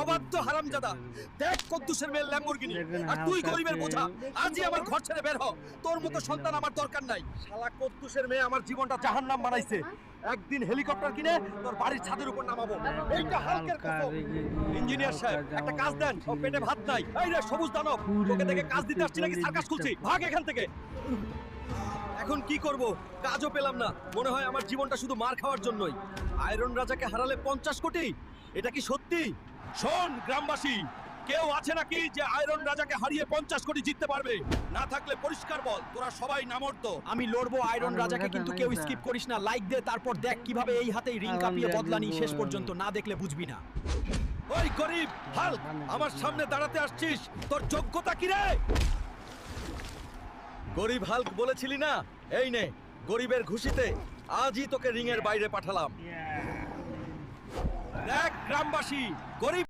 অবাধ্য হারামজাদা, দেখ কদ্দুসের মেয়ে ল্যাম্বরগিনি, আর তুই গরিবের বোঝা। আজই আমার ঘর ছেড়ে বের হ, তোর মতো সন্তান আমার দরকার নাই। শালা কদ্দুসের মেয়ে আমার জীবনটা জাহান্নাম বানাইছে। একদিন হেলিকপ্টার কিনে তোর বাড়ির ছাদের উপর নামাবো, এইটা হালকের কসম। ইঞ্জিনিয়ার সাহেব, একটা কাজ দেন, ও পেটে ভাত নাই। এই রে সবুজ দানব, তোকে দেখে কাজ দিতে আসছি নাকি সার্কাস খুলছি? ভাগ এখান থেকে। এখন কি করব, কাজও পেলাম না। মনে হয় আমার জীবনটা শুধু মার খাওয়ার জন্যই। আয়রন রাজাকে হারালে 50 কোটি, এটা কি সত্যি? শোন গ্রামবাসী, কেউ আছে নাকি যে আয়রন রাজাকে হারিয়ে 50 কোটি জিততে পারবে? না থাকলে পরিষ্কার বল, তোরা সবাই নামর্দ। আমি লড়বো আয়রন রাজাকে, কিন্তু কেউ স্কিপ করিস না। লাইক দে, তারপর দেখ কিভাবে এই হাতেই রিং কাঁপিয়ে বদলানি। শেষ পর্যন্ত না দেখলে বুঝবি না। ওই গরিব হাল্ক, আমার সামনে দাঁড়াতে আসছিস, তোর যোগ্যতা কি রে? গরিব হাল্ক বলেছিলি না? এই নে, গরিবের খুশিতে আজই তোকে রিং এর বাইরে পাঠালাম। দেখ গ্রামবাসী, গরিব